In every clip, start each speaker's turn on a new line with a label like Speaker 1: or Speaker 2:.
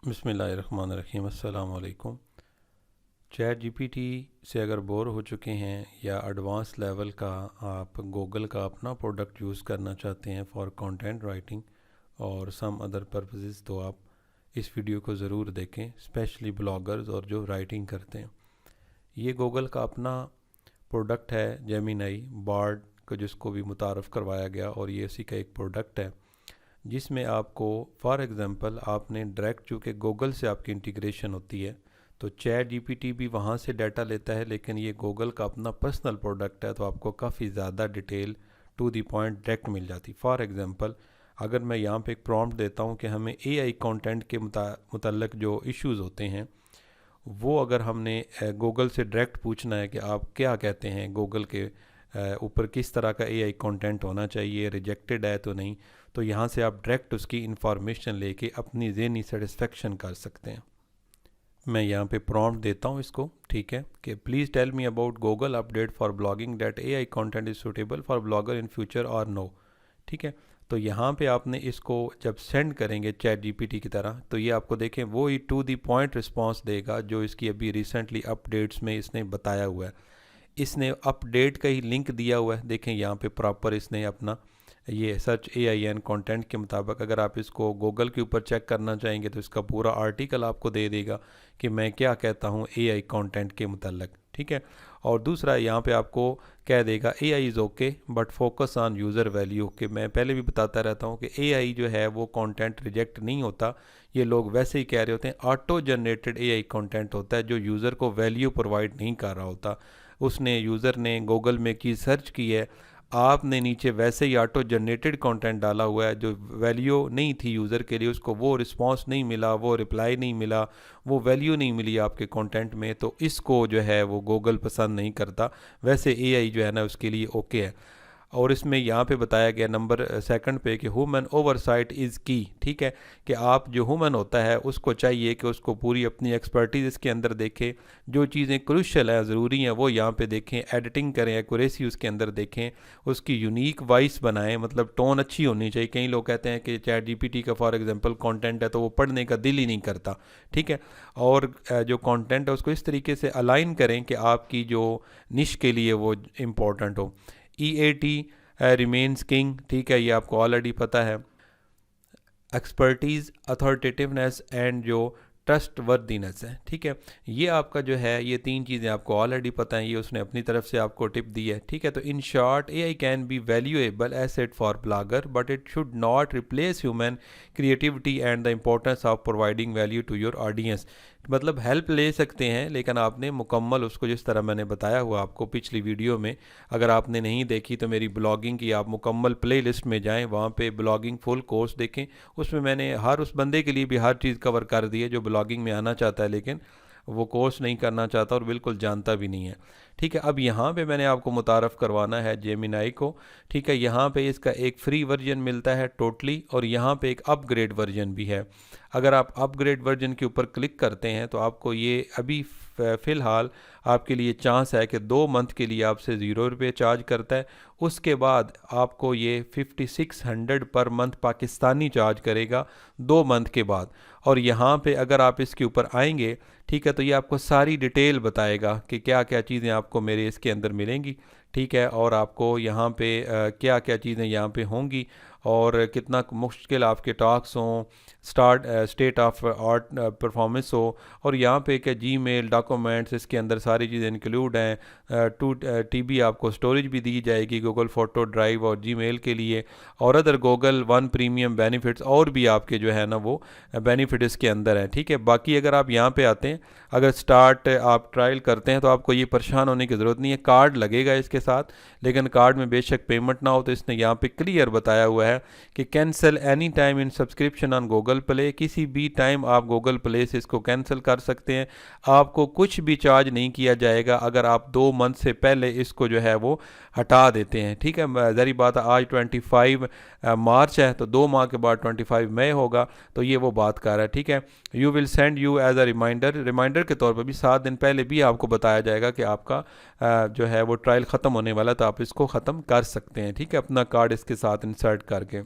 Speaker 1: बिस्मिल्लाहिर्रहमानिर्रहीम। अस्सलाम वालेकुम। चैट जीपीटी से अगर बोर हो चुके हैं या एडवांस लेवल का आप गूगल का अपना प्रोडक्ट यूज़ करना चाहते हैं फॉर कंटेंट राइटिंग और सम अदर पर्पसेस, तो आप इस वीडियो को ज़रूर देखें, स्पेशली ब्लॉगर्स और जो राइटिंग करते हैं। ये गूगल का अपना प्रोडक्ट है जेमिनाई बार्ड को, जिसको भी मुतारफ़ करवाया गया, और ये इसी का एक प्रोडक्ट है जिसमें आपको फॉर एग्ज़ाम्पल आपने डायरेक्ट, चूँकि गूगल से आपकी इंटीग्रेशन होती है तो चैट जीपीटी भी वहाँ से डाटा लेता है, लेकिन ये गूगल का अपना पर्सनल प्रोडक्ट है तो आपको काफ़ी ज़्यादा detail to the point direct मिल जाती। फॉर एग्ज़ाम्पल अगर मैं यहाँ पे एक प्रॉम्प्ट देता हूँ कि हमें एआई कंटेंट के मुतल्लिक़ जो इश्यूज़ होते हैं वो अगर हमने गूगल से डायरेक्ट पूछना है कि आप क्या कहते हैं गूगल के ऊपर किस तरह का एआई कंटेंट होना चाहिए, रिजेक्टेड है तो नहीं, तो यहाँ से आप डायरेक्ट उसकी इंफॉर्मेशन लेके अपनी ज़हनी सेटिस्फेक्शन कर सकते हैं। मैं यहाँ पे प्रॉम्प्ट देता हूँ इसको, ठीक है, कि please tell me about Google update for blogging that AI content is suitable for blogger in future और नो। ठीक है, तो यहाँ पे आपने इसको जब सेंड करेंगे चैट जीपीटी की तरह, तो ये आपको देखें वो ही टू दी पॉइंट रिस्पांस देगा जो इसकी अभी रिसेंटली अपडेट्स में इसने बताया हुआ है। इसने अपडेट का ही लिंक दिया हुआ है, देखें यहाँ पे प्रॉपर इसने अपना ये सर्च AIN कंटेंट के मुताबिक अगर आप इसको गूगल के ऊपर चेक करना चाहेंगे तो इसका पूरा आर्टिकल आपको दे देगा कि मैं क्या कहता हूँ AI कंटेंट के मुताल्लिक। ठीक है, और दूसरा यहाँ पे आपको कह देगा AI is okay but focus on user value, कि मैं पहले भी बताता रहता हूँ कि AI जो है वो कंटेंट रिजेक्ट नहीं होता, ये लोग वैसे ही कह रहे होते हैं, ऑटो जनरेटेड AI कंटेंट होता है जो यूज़र को वैल्यू प्रोवाइड नहीं कर रहा होता। उसने यूज़र ने गूगल में की सर्च की है, आपने नीचे वैसे ही ऑटो जनरेटेड कंटेंट डाला हुआ है जो वैल्यू नहीं थी यूज़र के लिए, उसको वो रिस्पांस नहीं मिला, वो रिप्लाई नहीं मिला, वो वैल्यू नहीं मिली आपके कंटेंट में, तो इसको जो है वो गूगल पसंद नहीं करता। वैसे एआई जो है ना उसके लिए ओके है। और इसमें यहाँ पे बताया गया नंबर सेकंड पे कि ह्यूमन ओवरसाइट इज़ की। ठीक है, कि आप जो ह्यूमन होता है उसको चाहिए कि उसको पूरी अपनी एक्सपर्टीज़ इसके अंदर देखें, जो चीज़ें क्रूशल हैं ज़रूरी हैं वो यहाँ पे देखें, एडिटिंग करें, एक्यूरेसी उसके अंदर देखें, उसकी यूनिक वॉइस बनाएं, मतलब टोन अच्छी होनी चाहिए। कई लोग कहते हैं कि चैट जीपीटी का फॉर एग्जांपल कंटेंट है तो वो पढ़ने का दिल ही नहीं करता। ठीक है, और जो कंटेंट है उसको इस तरीके से अलाइन करें कि आपकी जो निश के लिए वो इम्पोर्टेंट हो। EAT रिमेन्स किंग, ठीक है, ये आपको ऑलरेडी पता है। एक्सपर्टीज़, अथॉरिटेटिवनेस एंड जो ट्रस्ट वर्दीनेस है, ठीक है, ये आपका जो है ये तीन चीज़ें आपको ऑलरेडी पता है, ये उसने अपनी तरफ से आपको टिप दी है। ठीक है, तो in short AI can be valuable asset for blogger but it should not replace human creativity and the importance of providing value to your audience. मतलब हेल्प ले सकते हैं लेकिन आपने मुकम्मल उसको, जिस तरह मैंने बताया हुआ आपको पिछली वीडियो में, अगर आपने नहीं देखी तो मेरी ब्लॉगिंग की आप मुकम्मल प्लेलिस्ट में जाएं, वहाँ पे ब्लॉगिंग फुल कोर्स देखें, उसमें मैंने हर उस बंदे के लिए भी हर चीज़ कवर कर दी है जो ब्लॉगिंग में आना चाहता है लेकिन वो कोर्स नहीं करना चाहता और बिल्कुल जानता भी नहीं है। ठीक है, अब यहाँ पे मैंने आपको मुतारफ़ करवाना है जेमिनाई को। ठीक है, यहाँ पे इसका एक फ्री वर्जन मिलता है टोटली और यहाँ पे एक अपग्रेड वर्जन भी है। अगर आप अपग्रेड वर्जन के ऊपर क्लिक करते हैं तो आपको ये अभी फ़िलहाल आपके लिए चांस है कि 2 मंथ के लिए आपसे ₹0 चार्ज करता है, उसके बाद आपको ये 5600 पर मंथ पाकिस्तानी चार्ज करेगा 2 मंथ के बाद। और यहाँ पे अगर आप इसके ऊपर आएंगे, ठीक है, तो ये आपको सारी डिटेल बताएगा कि क्या क्या चीज़ें आपको मेरे इसके अंदर मिलेंगी। ठीक है, और आपको यहाँ पे क्या क्या चीज़ें यहाँ पे होंगी और कितना मुश्किल आपके टॉक्स हों, स्टेट ऑफ आर्ट परफॉर्मेंस हो, और यहाँ पे क्या जीमेल डॉक्यूमेंट्स इसके अंदर सारी चीज़ें इंक्लूड हैं। 2 TB आपको स्टोरेज भी दी जाएगी गूगल फ़ोटो ड्राइव और जीमेल के लिए, और other Google one premium benefits और भी आपके जो है ना वो बेनिफिट इसके अंदर हैं। ठीक है, बाकी अगर आप यहाँ पे आते हैं, अगर स्टार्ट आप ट्रायल करते हैं तो आपको ये परेशान होने की ज़रूरत नहीं है, कार्ड लगेगा इसके साथ, लेकिन कार्ड में बेशक पेमेंट ना हो, तो इसने यहाँ पे क्लियर बताया हुआ है कि cancel any time in subscription on Google play, किसी भी टाइम आप गूगल प्ले से इसको कैंसिल कर सकते हैं, आपको कुछ भी चार्ज नहीं किया जाएगा अगर आप 2 मंथ से पहले इसको जो है वो हटा देते हैं। ठीक है, ज़री बात है, आज 25 मार्च है तो 2 माह के बाद 25 मई होगा, तो ये वो बात कर रहा है। ठीक है, you will send you as a reminder के तौर पर भी 7 दिन पहले भी आपको बताया जाएगा कि आपका जो है वो ट्रायल ख़त्म होने वाला, तो आप इसको ख़त्म कर सकते हैं। ठीक है, अपना कार्ड इसके साथ इंसर्ट करके।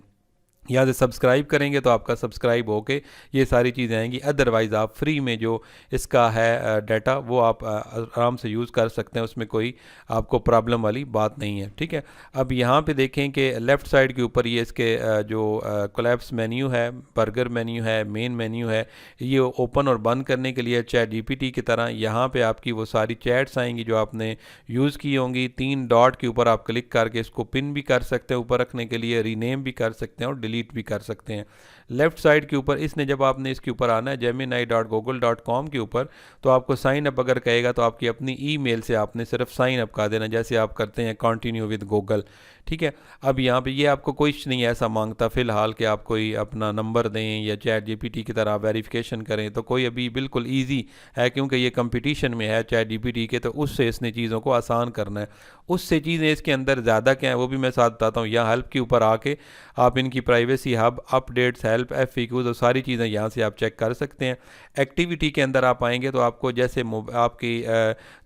Speaker 1: यहाँ से सब्सक्राइब करेंगे तो आपका सब्सक्राइब होके ये सारी चीज़ें आएंगी। अदरवाइज़ आप फ्री में जो इसका है डाटा वो आप आराम से यूज़ कर सकते हैं, उसमें कोई आपको प्रॉब्लम वाली बात नहीं है। ठीक है, अब यहाँ पे देखें कि लेफ़्ट साइड के ऊपर ये इसके जो कोलैप्स मेन्यू है, बर्गर मेन्यू है, मेन मेन्यू है, ये ओपन और बंद करने के लिए चैट जीपीटी की तरह यहाँ पे आपकी वो सारी चैट्स आएंगी जो आपने यूज़ की होंगी। 3 डॉट के ऊपर आप क्लिक करके इसको पिन भी कर सकते हैं ऊपर रखने के लिए, रीनेम भी कर सकते हैं और डिलीट भी कर सकते हैं। लेफ़्ट साइड के ऊपर इसने जब आपने इसके ऊपर आना है gemini.google.com के ऊपर, तो आपको साइन अप अगर कहेगा तो आपकी अपनी ईमेल से आपने सिर्फ साइन अप कर देना, जैसे आप करते हैं कंटिन्यू विद गूगल। ठीक है, अब यहाँ पे ये आपको कुछ नहीं ऐसा मांगता फ़िलहाल कि आप कोई अपना नंबर दें या चैट जीपीटी की तरह वेरिफिकेशन करें, तो कोई अभी बिल्कुल ईजी है क्योंकि ये कंपटीशन में है चैट जीपीटी के, तो उससे इसने चीज़ों को आसान करना है। उससे चीज़ें इसके अंदर ज़्यादा क्या है वो भी मैं साथ बताता हूँ। यहाँ हेल्प के ऊपर आके आप इनकी privacy hub, updates, help, FAQs और सारी चीज़ें यहाँ से आप चेक कर सकते हैं। एक्टिविटी के अंदर आप आएंगे तो आपको जैसे आपकी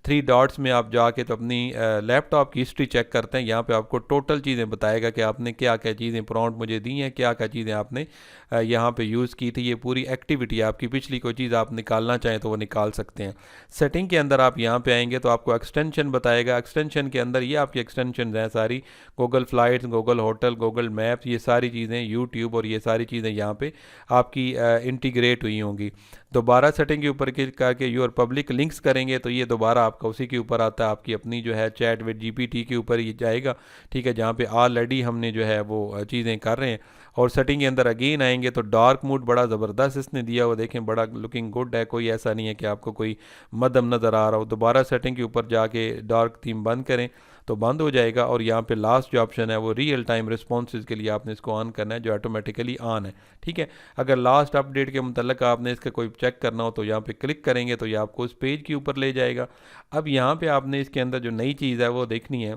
Speaker 1: 3 डॉट्स में आप जाके तो अपनी लैपटॉप की हिस्ट्री चेक करते हैं। यहाँ पे आपको टोटल चीज़ें बताएगा कि आपने क्या क्या चीज़ें प्रॉम्प्ट मुझे दी हैं, क्या क्या चीज़ें आपने यहाँ पे यूज़ की थी। ये पूरी एक्टिविटी आपकी, पिछली कोई चीज़ आप निकालना चाहें तो वो निकाल सकते हैं। सेटिंग के अंदर आप यहाँ पे आएंगे तो आपको एक्सटेंशन बताएगा। एक्सटेंशन के अंदर ये आपकी एक्सटेंशन हैं सारी, Google flights, Google hotel, Google maps, ये सारी चीज़ें, यूट्यूब और ये सारी चीज़ें यहाँ पे आपकी इंटीग्रेट हुई होंगी। दोबारा सेटिंग के ऊपर क्लिक करके योर पब्लिक लिंक्स करेंगे तो ये दोबारा आपका उसी के ऊपर आता है, आपकी अपनी जो है चैट विद जीपीटी के ऊपर ये जाएगा। ठीक है, जहाँ पे ऑलरेडी हमने जो है वो चीज़ें कर रहे हैं। और सेटिंग के अंदर अगेन आएंगे तो डार्क मोड बड़ा ज़बरदस्त इसने दिया हुआ, देखें बड़ा लुकिंग गुड है, कोई ऐसा नहीं है कि आपको कोई मध्यम नज़र आ रहा हो। दोबारा सेटिंग के ऊपर जाके डार्क थीम बंद करें तो बंद हो जाएगा। और यहाँ पे लास्ट जो ऑप्शन है वो रियल टाइम रिस्पॉन्सेज के लिए आपने इसको ऑन करना है, जो ऑटोमेटिकली ऑन है। ठीक है, अगर लास्ट अपडेट के मुतल्लिक आपने इसका कोई चेक करना हो तो यहाँ पे क्लिक करेंगे तो ये आपको उस पेज के ऊपर ले जाएगा। अब यहाँ पे आपने इसके अंदर जो नई चीज़ है वो देखनी है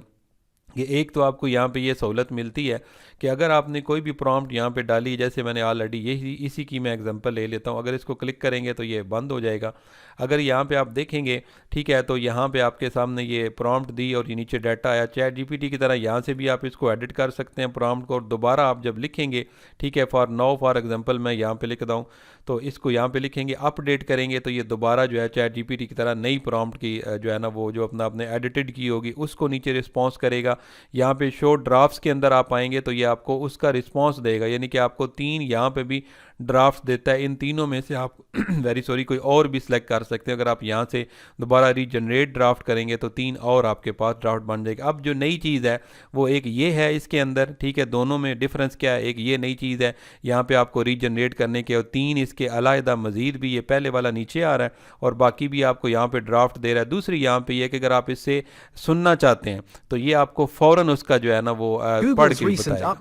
Speaker 1: कि एक तो आपको यहाँ पे ये सहूलत मिलती है कि अगर आपने कोई भी प्रॉम्प्ट यहाँ पे डाली, जैसे मैंने ऑलरेडी यही इसी की मैं एग्जांपल ले लेता हूँ, अगर इसको क्लिक करेंगे तो ये बंद हो जाएगा। अगर यहाँ पे आप देखेंगे, ठीक है, तो यहाँ पे आपके सामने ये प्रॉम्प्ट दी और ये नीचे डाटा आया। चैट जीपीटी की तरह यहाँ से भी आप इसको एडिट कर सकते हैं प्रॉम्प्ट को, और दोबारा आप जब लिखेंगे, ठीक है, फॉर एग्जाम्पल मैं यहाँ पर लिख दूँ तो इसको यहाँ पे लिखेंगे, अपडेट करेंगे तो ये दोबारा जो है चैट जीपीटी की तरह नई प्रॉम्प्ट की जो है ना वो जो अपना आपने एडिटेड की होगी उसको नीचे रिस्पॉन्स करेगा। यहाँ पे शो ड्राफ्ट्स के अंदर आप आएंगे तो ये आपको उसका रिस्पॉन्स देगा, यानी कि आपको 3 यहाँ पे भी ड्राफ्ट देता है। इन तीनों में से आप वेरी सॉरी कोई और भी सिलेक्ट कर सकते हैं। अगर आप यहाँ से दोबारा रीजनरेट ड्राफ्ट करेंगे तो 3 और आपके पास ड्राफ्ट बन जाएगा। अब जो नई चीज़ है वो एक ये है इसके अंदर, ठीक है, दोनों में डिफरेंस क्या है, एक ये नई चीज़ है यहाँ पे आपको रीजनरेट करने के, और 3 इसके अलायदा मजीद भी, ये पहले वाला नीचे आ रहा है और बाकी भी आपको यहाँ पे ड्राफ्ट दे रहा है। दूसरी यहाँ पे ये कि अगर आप इससे सुनना चाहते हैं तो ये आपको फौरन उसका जो है ना वो पढ़ के बताएगा।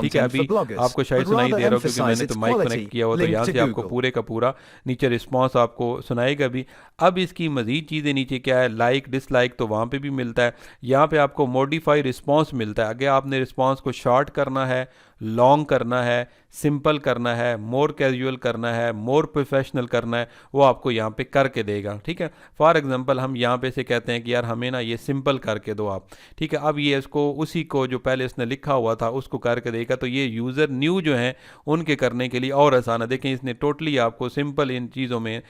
Speaker 1: ठीक है, अभी आपको शायद सुनाई दे रहा हो क्योंकि मैंने तो माइक कनेक्ट किया हुआ, तो यहाँ से आपको पूरे का पूरा नीचे रिस्पॉन्स आपको सुनाएगा भी। अब इसकी मजीद चीज़ें नीचे क्या है, लाइक डिसलाइक तो वहाँ पे भी मिलता है। यहाँ पे आपको मॉडिफाई रिस्पॉन्स मिलता है। अगर आपने रिस्पॉन्स को शॉर्ट करना है, लॉन्ग करना है, सिंपल करना है, मोर कैजुअल करना है, मोर प्रोफेशनल करना है, वो आपको यहाँ पे करके देगा। ठीक है, फॉर एग्जांपल हम यहाँ पे से कहते हैं कि यार हमें ना ये सिंपल करके दो आप। ठीक है, अब ये इसको उसी को जो पहले इसने लिखा हुआ था उसको करके देगा, तो ये यूज़र न्यू जो हैं उनके करने के लिए और आसान है। देखें इसने टोटली आपको सिंपल इन चीज़ों में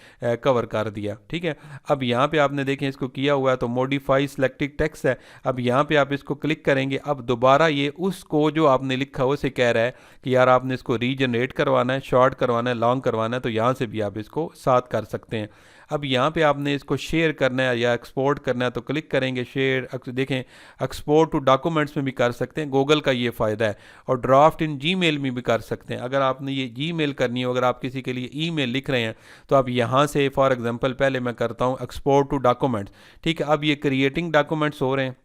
Speaker 1: कवर कर दिया। ठीक है, अब यहाँ पे आपने देखें इसको किया हुआ है तो मॉडिफाई सिलेक्टेड टेक्स्ट है। अब यहाँ पे आप इसको क्लिक करेंगे, अब दोबारा ये उसको जो आपने लिखा उसे कह रहा है कि यार आपने इसको रीजनरेट करवाना है, शॉर्ट करवाना है, लॉन्ग करवाना है, तो यहाँ से भी आप इसको साथ कर सकते हैं। अब यहाँ पे आपने इसको शेयर करना है या एक्सपोर्ट करना है तो क्लिक करेंगे शेयर। देखें एक्सपोर्ट टू डॉक्यूमेंट्स में भी कर सकते हैं, गूगल का ये फ़ायदा है, और ड्राफ्ट इन जीमेल में भी कर सकते हैं। अगर आपने ये जीमेल करनी हो, अगर आप किसी के लिए ईमेल लिख रहे हैं तो आप यहाँ से फॉर एग्जांपल पहले मैं करता हूँ एक्सपोर्ट टू डॉक्यूमेंट्स। ठीक है, अब ये क्रिएटिंग डॉक्यूमेंट्स हो रहे हैं,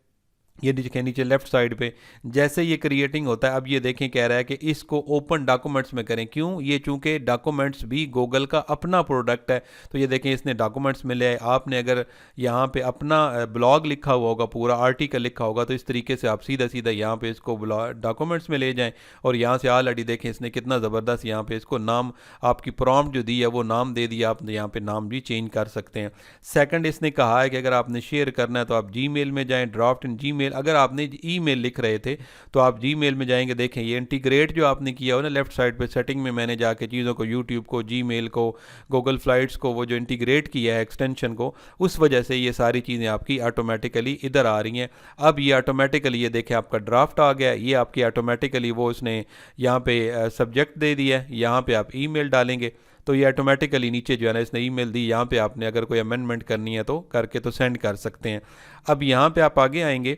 Speaker 1: ये देखें नीचे लेफ्ट साइड पे जैसे ये क्रिएटिंग होता है। अब ये देखें कह रहा है कि इसको ओपन डॉक्यूमेंट्स में करें, क्यों, ये चूंकि डॉक्यूमेंट्स भी गूगल का अपना प्रोडक्ट है तो ये देखें इसने डॉक्यूमेंट्स में ले। आपने अगर यहाँ पे अपना ब्लॉग लिखा हुआ होगा, पूरा आर्टिकल लिखा होगा, तो इस तरीके से आप सीधा सीधा यहाँ पे इसको डॉक्यूमेंट्स में ले जाएं और यहाँ से ऑलरेडी देखें इसने कितना ज़बरदस्त यहाँ पे इसको नाम, आपकी प्रॉम्प्ट जो दी है वो नाम दे दिया, आप यहाँ पे नाम भी चेंज कर सकते हैं। सेकंड इसने कहा है कि अगर आपने शेयर करना है तो आप जीमेल में जाएं, ड्राफ्ट इन जीमेल जीमेल, अगर आपने ईमेल लिख रहे थे तो आप जीमेल में जाएंगे, देखें ये इंटीग्रेट जो आपने किया हो ना लेफ्ट साइड पे सेटिंग में, मैंने जाके चीज़ों को यूट्यूब को, जीमेल को, गूगल फ्लाइट्स को, वो जो इंटीग्रेट किया है एक्सटेंशन को, उस वजह से ये सारी चीज़ें आपकी ऑटोमेटिकली इधर आ रही हैं। अब ये ऑटोमेटिकली ये देखें आपका ड्राफ्ट आ गया, ये आपकी ऑटोमेटिकली वो उसने यहाँ पे सब्जेक्ट दे दिया है, यहाँ पे आप ईमेल डालेंगे तो ये ऑटोमेटिकली नीचे जो है ना इसने ईमेल दी, यहाँ पे आपने अगर कोई अमेंडमेंट करनी है तो करके तो सेंड कर सकते हैं। अब यहाँ पे आप आगे आएंगे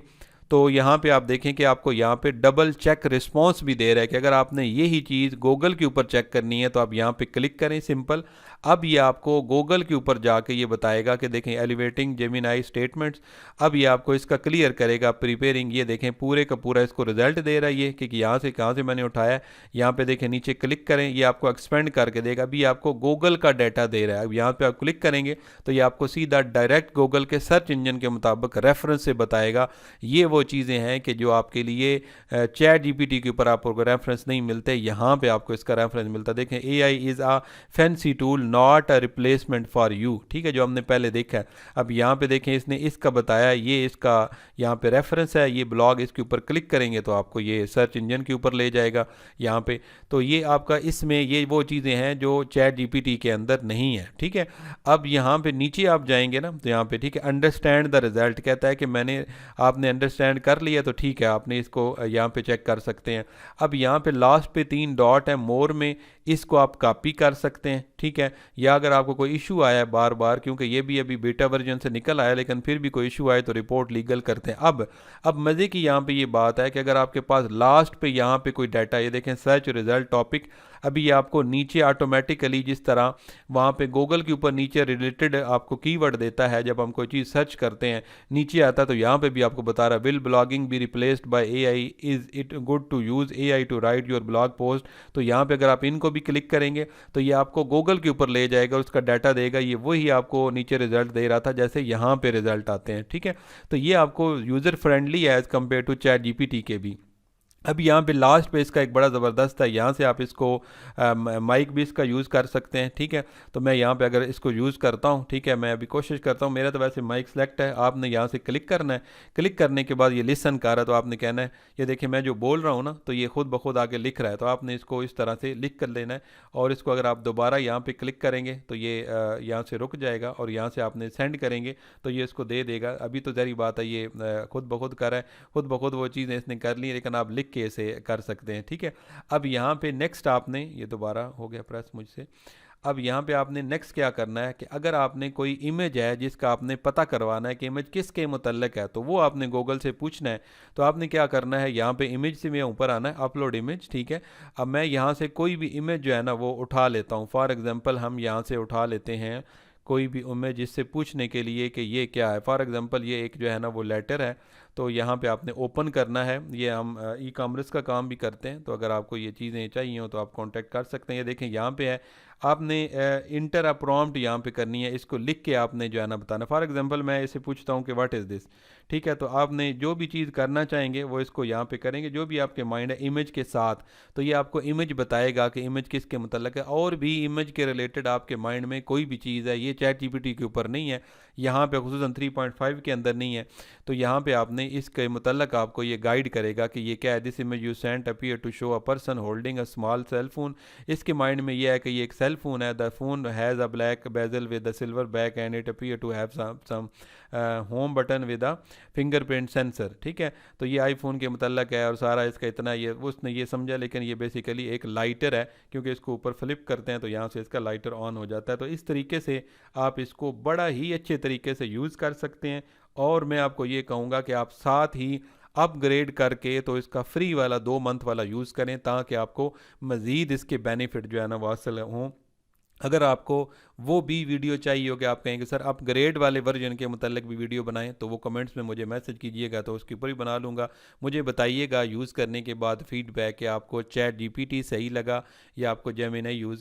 Speaker 1: तो यहाँ पे आप देखें कि आपको यहाँ पे डबल चेक रिस्पॉन्स भी दे रहा है कि अगर आपने यही चीज़ गूगल के ऊपर चेक करनी है तो आप यहाँ पे क्लिक करें सिंपल। अब ये आपको गूगल के ऊपर जाके ये बताएगा कि देखें एलिवेटिंग जेमिनाई स्टेटमेंट्स, अब ये आपको इसका क्लियर करेगा प्रिपेयरिंग, ये देखें पूरे का पूरा इसको रिजल्ट दे रहा है ये कि यहाँ से कहाँ से मैंने उठाया। यहाँ पे देखें नीचे क्लिक करें, ये आपको एक्सपेंड करके देगा, अभी आपको गूगल का डाटा दे रहा है। अब यहाँ पे आप क्लिक करेंगे तो ये आपको सीधा डायरेक्ट गूगल के सर्च इंजन के मुताबिक रेफरेंस से बताएगा। ये वो चीज़ें हैं कि जो आपके लिए चैट जीपीटी के ऊपर आपको रेफरेंस नहीं मिलते, यहाँ पे आपको इसका रेफरेंस मिलता है। देखें AI is a fancy tool not a replacement for you, ठीक है, जो हमने पहले देखा है। अब यहाँ पे देखें इसने इसका बताया, ये इसका यहाँ पे रेफरेंस है, ये ब्लॉग, इसके ऊपर क्लिक करेंगे तो आपको ये सर्च इंजन के ऊपर ले जाएगा यहाँ पे। तो ये आपका इसमें ये वो चीज़ें हैं जो चैट जीपीटी के अंदर नहीं है, ठीक है। अब यहाँ पे नीचे आप जाएंगे ना तो यहाँ पे ठीक है अंडरस्टैंड द रिजल्ट कहता है कि आपने अंडरस्टैंड कर लिया तो ठीक है, आपने इसको यहाँ पे चेक कर सकते हैं। अब यहाँ पे लास्ट पे 3 डॉट है मोर में, इसको आप कॉपी कर सकते हैं, ठीक है। या अगर आपको कोई इशू आया है बार बार, क्योंकि ये भी अभी बीटा वर्जन से निकल आया लेकिन फिर भी कोई इशू आए तो रिपोर्ट लीगल करते हैं। अब मज़े की यहाँ पे ये बात है कि अगर आपके पास लास्ट पे यहाँ पे कोई डाटा, ये देखें सर्च रिजल्ट टॉपिक, अभी ये आपको नीचे ऑटोमेटिकली जिस तरह वहाँ पे गूगल के ऊपर नीचे रिलेटेड आपको कीवर्ड देता है, जब हम कोई चीज़ सर्च करते हैं नीचे आता है तो यहाँ पे भी आपको बता रहा है will blogging be replaced by AI, is it good to use AI to write your blog post. तो यहाँ पे अगर आप इनको भी क्लिक करेंगे तो ये आपको गूगल के ऊपर ले जाएगा और उसका डाटा देगा, ये वही आपको नीचे रिजल्ट दे रहा था जैसे यहाँ पे रिजल्ट आते हैं, ठीक है। तो ये आपको यूज़र फ्रेंडली है as compare to ChatGPT के भी। अब यहाँ पे लास्ट पे इसका एक बड़ा ज़बरदस्त है, यहाँ से आप इसको माइक भी इसका यूज़ कर सकते हैं, ठीक है। तो मैं यहाँ पे अगर इसको यूज़ करता हूँ, ठीक है, मैं अभी कोशिश करता हूँ, मेरा तो वैसे माइक सेलेक्ट है, आपने यहाँ से क्लिक करना है। क्लिक करने के बाद ये लिसन कर रहा है तो आपने कहना है, ये देखिए मैं जो बोल रहा हूँ ना तो ये खुद ब खुद आके लिख रहा है, तो आपने इसको इस तरह से लिख कर लेना है। और इसको अगर आप दोबारा यहाँ पर क्लिक करेंगे तो ये यहाँ से रुक जाएगा और यहाँ से आपने सेंड करेंगे तो ये इसको दे देगा। अभी तो ज़री बात है ये खुद ब खुद कर रहा है, खुद ब खुद वो चीज़ें इसने कर ली, लेकिन आप लिख के इसे कर सकते हैं, ठीक है। अब यहाँ पे नेक्स्ट आपने, ये दोबारा हो गया प्रेस मुझसे, अब यहाँ पे आपने नेक्स्ट क्या करना है कि अगर आपने कोई इमेज है जिसका आपने पता करवाना है कि इमेज किसके मुतल्लिक है, तो वो आपने गूगल से पूछना है। तो आपने क्या करना है, यहाँ पे इमेज से मैं ऊपर आना है, अपलोड इमेज, ठीक है। अब मैं यहाँ से कोई भी इमेज जो है ना वो उठा लेता हूँ। फॉर एग्जांपल हम यहाँ से उठा लेते हैं कोई भी इमेज इससे पूछने के लिए कि ये क्या है। फॉर एग्जांपल ये एक जो है ना वो लेटर है, तो यहाँ पे आपने ओपन करना है। ये हम ई कॉमर्स का काम भी करते हैं, तो अगर आपको ये चीज़ें चाहिए हो तो आप कांटेक्ट कर सकते हैं। ये देखें यहाँ पे है, आपने इंटर अ प्रॉम्प्ट यहाँ पे करनी है, इसको लिख के आपने जो है ना बताना। फॉर एग्जांपल मैं इसे पूछता हूँ कि व्हाट इज़ दिस, ठीक है। तो आपने जो भी चीज़ करना चाहेंगे वो इसको यहाँ पे करेंगे, जो भी आपके माइंड है इमेज के साथ, तो ये आपको इमेज बताएगा कि इमेज किसके मुतल्लिक है। और भी इमेज के रिलेटेड आपके माइंड में कोई भी चीज़ है, ये चैट जीपीटी के ऊपर नहीं है, यहाँ पे खुसूसन 3.5 के अंदर नहीं है, तो यहाँ पे आपने इसके मुतल्लिक आपको ये गाइड करेगा कि ये क्या है। This image you sent appear to show a person holding a small cell phone. इसके माइंड में ये है कि ये एक सेल फोन है, the phone has a black bezel with the silver back and it appear to have some home button with a fingerprint sensor, ठीक है। तो ये आईफोन के मुतल्लिक है और सारा इसका इतना, ये उसने ये समझा, लेकिन ये बेसिकली एक लाइटर है, क्योंकि इसको ऊपर फ्लिप करते हैं तो यहाँ से इसका लाइटर ऑन हो जाता है। तो इस तरीके से आप इसको बड़ा ही अच्छे तरीके से यूज़ कर सकते हैं। और मैं आपको ये कहूँगा कि आप साथ ही अपग्रेड करके तो इसका फ्री वाला 2 मंथ वाला यूज़ करें, ताकि आपको मज़ीद इसके बेनिफिट जो है ना वो हासिल हों। अगर आपको वो भी वीडियो चाहिए हो कि आप कहेंगे सर अपग्रेड वाले वर्जन के मुतल्लिक भी वीडियो बनाएं, तो वो कमेंट्स में मुझे मैसेज कीजिएगा, तो उसके ऊपर ही बना लूँगा। मुझे बताइएगा यूज़ करने के बाद फीडबैक कि आपको चैट जीपीटी सही लगा या आपको जेमिनी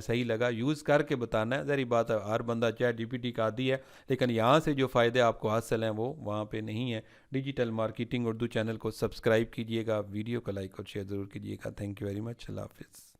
Speaker 1: सही लगा। यूज़ करके बताना है, ज़री बात है हर बंदा चैट जीपीटी का आदी है, लेकिन यहाँ से जो फ़ायदे आपको हासिल हैं वो वहाँ पर नहीं है। डिजिटल मार्केटिंग उर्दू चैनल को सब्सक्राइब कीजिएगा, वीडियो को लाइक और शेयर ज़रूर कीजिएगा। थैंक यू वेरी मच, अल्लाह हाफ़िज़।